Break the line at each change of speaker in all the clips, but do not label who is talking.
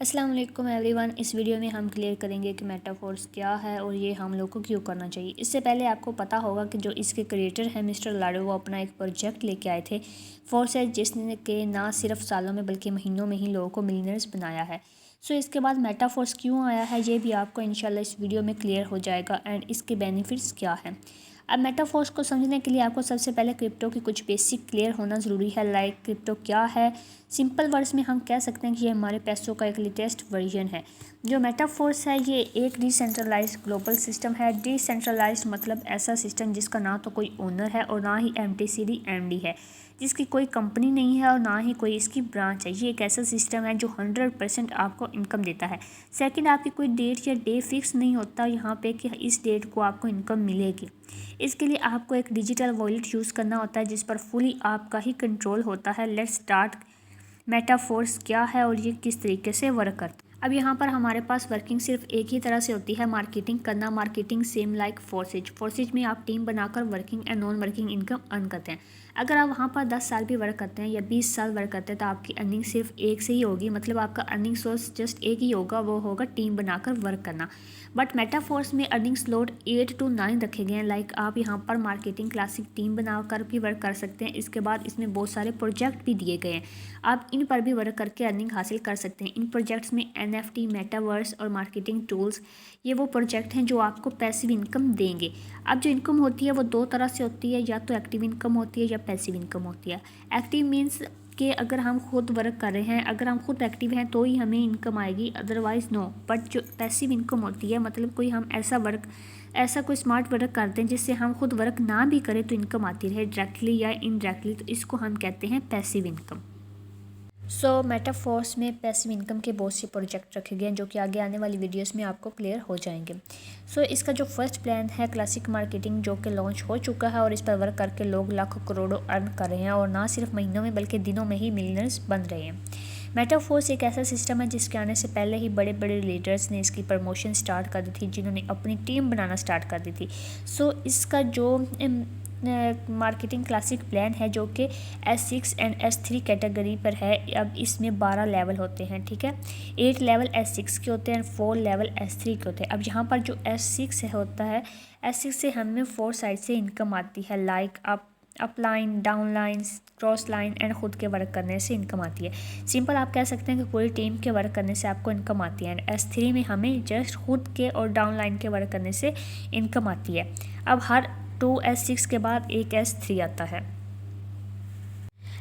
अस्सलाम वालेकुम एवरीवन। इस वीडियो में हम क्लियर करेंगे कि मेटाफोर्स क्या है और ये हम लोग को क्यों करना चाहिए। इससे पहले आपको पता होगा कि जो इसके क्रिएटर हैं मिस्टर लाडो, वो अपना एक प्रोजेक्ट लेके आए थे फोर्सेज, जिसने के ना सिर्फ सालों में बल्कि महीनों में ही लोगों को मिलियनर्स बनाया है। सो इसके बाद मेटाफोर्स क्यों आया है ये भी आपको इंशाल्लाह इस वीडियो में क्लियर हो जाएगा एंड इसके बेनिफिट्स क्या हैं। अब मेटाफोर्स को समझने के लिए आपको सबसे पहले क्रिप्टो की कुछ बेसिक क्लियर होना ज़रूरी है। लाइक क्रिप्टो क्या है, सिंपल वर्ड्स में हम कह सकते हैं कि ये हमारे पैसों का एक लेटेस्ट वर्जन है। जो मेटाफोर्स है ये एक डिसेंट्रलाइज्ड ग्लोबल सिस्टम है। डिसेंट्रलाइज्ड मतलब ऐसा सिस्टम जिसका ना तो कोई ओनर है और ना ही एमडी है, जिसकी कोई कंपनी नहीं है और ना ही कोई इसकी ब्रांच है। ये एक ऐसा सिस्टम है जो 100% आपको इनकम देता है। सेकंड, आपकी कोई डेट या डे फिक्स नहीं होता यहाँ पे कि इस डेट को आपको इनकम मिलेगी। इसके लिए आपको एक डिजिटल वॉलेट यूज़ करना होता है जिस पर फुली आपका ही कंट्रोल होता है। Let's start. मेटाफोर्स क्या है और ये किस तरीके से वर्क करता है। अब यहाँ पर हमारे पास वर्किंग सिर्फ एक ही तरह से होती है, मार्केटिंग करना। मार्केटिंग सेम लाइक फोर्सेज में आप टीम बनाकर working and non working income earn करते हैं। अगर आप वहाँ पर 10 साल भी वर्क करते हैं या 20 साल वर्क करते हैं तो आपकी अर्निंग सिर्फ एक से ही होगी, मतलब आपका अर्निंग सोर्स जस्ट एक ही होगा, वो होगा टीम बनाकर वर्क करना। बट मेटाफोर्स में अर्निंग स्लॉट 8 to 9 रखे गए हैं। लाइक आप यहाँ पर मार्केटिंग क्लासिक टीम बनाकर भी वर्क कर सकते हैं। इसके बाद इसमें बहुत सारे प्रोजेक्ट भी दिए गए हैं, आप इन पर भी वर्क करके अर्निंग हासिल कर सकते हैं। इन प्रोजेक्ट्स में NFT, मेटावर्स और मार्केटिंग टूल्स, ये वो प्रोजेक्ट हैं जो आपको पैसिव इनकम देंगे। अब जो इनकम होती है वो दो तरह से होती है, या तो एक्टिव इनकम होती है या पैसिव इनकम होती है। एक्टिव मीन्स कि अगर हम खुद वर्क कर रहे हैं, अगर हम खुद एक्टिव हैं तो ही हमें इनकम आएगी, अदरवाइज़ नो। बट जो पैसिव इनकम होती है, मतलब कोई हम ऐसा कोई स्मार्ट वर्क करते हैं जिससे हम खुद वर्क ना भी करें तो इनकम आती रहे डायरेक्टली या इनडायरेक्टली, तो इसको हम कहते हैं पैसिव इनकम। मेटाफोर्स में पैसिव इनकम के बहुत से प्रोजेक्ट रखे गए हैं जो कि आगे आने वाली वीडियोस में आपको क्लियर हो जाएंगे। इसका जो फर्स्ट प्लान है क्लासिक मार्केटिंग, जो कि लॉन्च हो चुका है और इस पर वर्क करके लोग लाखों करोड़ों अर्न कर रहे हैं और ना सिर्फ महीनों में बल्कि दिनों में ही मिलियनर्स बन रहे हैं। मेटाफोर्स एक ऐसा सिस्टम है जिसके आने से पहले ही बड़े बड़े लीडर्स ने इसकी प्रमोशन स्टार्ट कर दी थी, जिन्होंने अपनी टीम बनाना स्टार्ट कर दी थी। इसका जो मार्केटिंग क्लासिक प्लान है जो कि S6 एंड S3 कैटेगरी पर है। अब इसमें 12 लेवल होते हैं, ठीक है। 8 लेवल S6 के होते हैं, 4 लेवल S3 के होते हैं। अब यहाँ पर जो S6 होता है, S6 से हमें 4 साइड से इनकम आती है। Like up line, down line, cross line and खुद के वर्क करने से इनकम आती है। सिंपल आप कह सकते हैं कि पूरी टीम के वर्क करने से आपको इनकम आती है। एंड S3 में हमें जस्ट खुद के और डाउन लाइन के वर्क करने से इनकम आती है। अब हर 2 S6 के बाद एक S3 आता है।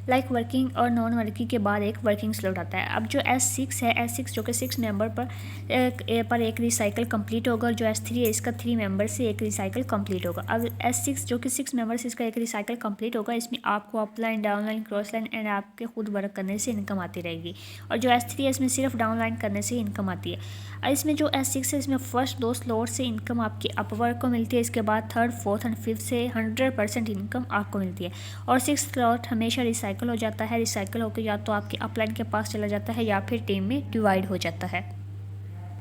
लाइक वर्किंग और नॉन वर्किंग के बाद एक वर्किंग स्लॉट आता है। अब जो S6 है, S6 जो कि 6 मेंबर पर एक रिसाइकल कंप्लीट होगा, और जो S3 है इसका 3 मेंबर से एक रिसाइकल कंप्लीट होगा। अब S6 जो कि 6 मेंबर से इसका एक रिसाइकल कंप्लीट होगा, इसमें आपको upline, down line, cross line and आपके खुद वर्क करने से इनकम आती रहेगी। और जो S3 है इसमें सिर्फ डाउन लाइन करने से इनकम आती है। और इसमें जो S6 है इसमें फर्स्ट 2 स्लॉट से इनकम आपकी अपवर्क को मिलती है, इसके बाद 3rd, 4th एंड 5th से 100% इनकम आपको मिलती है। और 6th स्लॉट हमेशा रिसाइकल हो जाता है। रिसाइकल होकर या तो आपके अपलाइन के पास चला जाता है या फिर टीम में डिवाइड हो जाता है।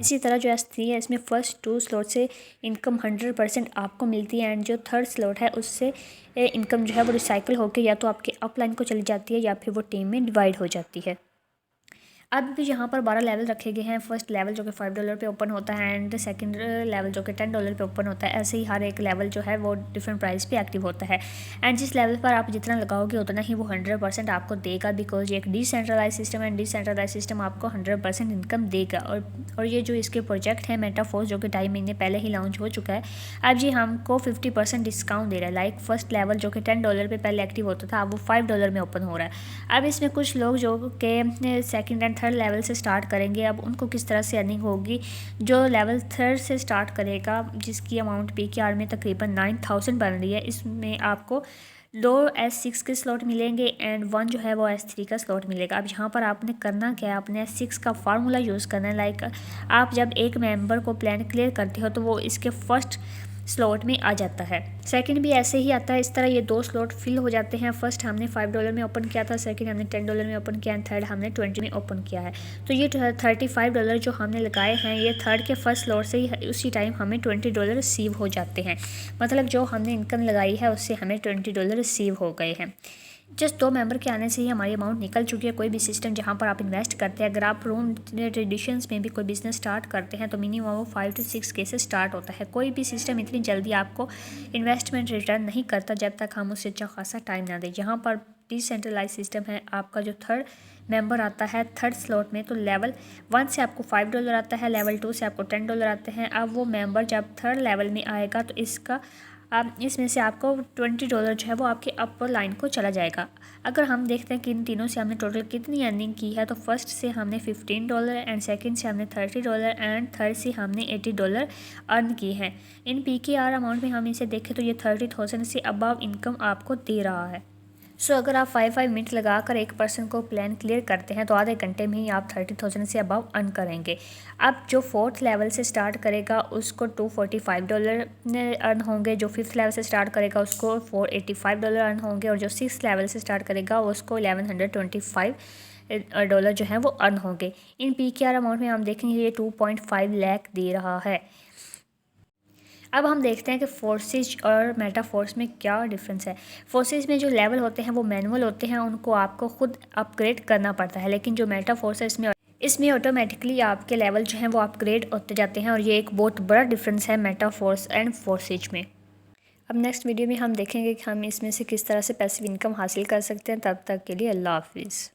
इसी तरह जो S3 है इसमें फर्स्ट 2 स्लॉट से इनकम 100% आपको मिलती है, एंड जो 3rd स्लॉट है उससे इनकम जो है वो रिसाइकल होकर या तो आपके अपलाइन को चली जाती है या फिर वो टीम में डिवाइड हो जाती है। अब भी यहाँ पर 12 लेवल रखे गए हैं। फर्स्ट लेवल जो कि $5 पे ओपन होता है एंड सेकंड लेवल जो कि $10 पे ओपन होता है। ऐसे ही हर एक लेवल जो है वो डिफरेंट प्राइस पे एक्टिव होता है। एंड जिस लेवल पर आप जितना लगाओगे उतना ही वो 100% आपको देगा, बिकॉज ये एक डिसेंट्रलाइज सिस्टम है। डिसेंट्रलाइज सिस्टम आपको 100% इनकम देगा। और ये जो इसके प्रोजेक्ट है मेटाफोर्स, जो कि 2.5 महीने पहले ही लॉन्च हो चुका है, अब ये हमको 50% डिस्काउंट दे रहा है। लाइक फर्स्ट लेवल जो कि $10 पे पहले एक्टिव होता था, अब वो $5 में ओपन हो रहा है। अब इसमें कुछ लोग जो कि सेकेंड एंड 3rd लेवल से स्टार्ट करेंगे, अब उनको किस तरह से अर्निंग होगी। जो लेवल 3rd से स्टार्ट करेगा, जिसकी अमाउंट PKR में तकरीबन 9000 बन रही है, इसमें आपको 2 S6 के स्लॉट मिलेंगे एंड 1 जो है वो S3 का स्लॉट मिलेगा। अब यहाँ पर आपने करना क्या है, आपने S6 का फार्मूला यूज़ करना है। लाइक आप जब एक मेंबर को प्लान क्लियर करते हो तो वो इसके फर्स्ट स्लॉट में आ जाता है। सेकंड भी ऐसे ही आता है। इस तरह ये 2 स्लॉट फिल हो जाते हैं। फर्स्ट हमने $5 में ओपन किया था, सेकंड हमने $10 में ओपन किया एंड 3rd हमने 20 में ओपन किया है। तो ये $35 जो हमने लगाए हैं, ये 3rd के फर्स्ट स्लॉट से ही उसी टाइम हमें $20 रिसीव हो जाते हैं। मतलब जो हमने इनकम लगाई है उससे हमें $20 रिसीव हो गए हैं। जस्ट 2 मेंबर के आने से ही हमारी अमाउंट निकल चुकी है। कोई भी सिस्टम जहाँ पर आप इन्वेस्ट करते हैं, अगर आप प्रोन ट्रेडिशंस में भी कोई बिजनेस स्टार्ट करते हैं तो मिनिमम वो 5 to 6 के से स्टार्ट होता है। कोई भी सिस्टम इतनी जल्दी आपको इन्वेस्टमेंट रिटर्न नहीं करता जब तक हम उससे अच्छा खासा टाइम ना दें। यहाँ पर डिसेंट्रलाइज सिस्टम है, आपका जो थर्ड मेंबर आता है थर्ड स्लॉट में, तो लेवल 1 से आपको $5 आता है, लेवल 2 से आपको $10 आते हैं। अब वो मेंबर जब थर्ड लेवल में आएगा तो इसमें से आपको $20 जो है वो आपके अपर लाइन को चला जाएगा। अगर हम देखते हैं कि इन तीनों से हमने टोटल कितनी अर्निंग की है, तो फर्स्ट से हमने $15 एंड सेकंड से हमने $30 एंड थर्ड से हमने $80 अर्न की है। इन PKR अमाउंट में हम इसे देखें तो ये 30,000 से अबव इनकम आपको दे रहा है। सो अगर आप 5 मिनट लगाकर एक पर्सन को प्लान क्लियर करते हैं तो आधे घंटे में ही आप 30,000 से अबव अर्न करेंगे। अब जो 4th लेवल से स्टार्ट करेगा उसको $245 अर्न होंगे, जो 5th लेवल से स्टार्ट करेगा उसको $485 अर्न होंगे, और जो 6th लेवल से स्टार्ट करेगा उसको $1,125 जो है वो अर्न होंगे। इन PKR अमाउंट में हम देखेंगे ये 2.5 लाख दे रहा है। अब हम देखते हैं कि फोर्सेज और मेटाफोर्स में क्या डिफरेंस है। फोर्सेज में जो लेवल होते हैं वो मैनुअल होते हैं, उनको आपको खुद अपग्रेड करना पड़ता है, लेकिन जो मेटाफोर्स है इसमें ऑटोमेटिकली आपके लेवल जो हैं वो अपग्रेड होते जाते हैं, और ये एक बहुत बड़ा डिफरेंस है मेटाफोर्स एंड फोर्सेज में। अब नेक्स्ट वीडियो में हम देखेंगे कि हम इसमें से किस तरह से पैसिव इनकम हासिल कर सकते हैं। तब तक के लिए अल्लाह हाफिज़।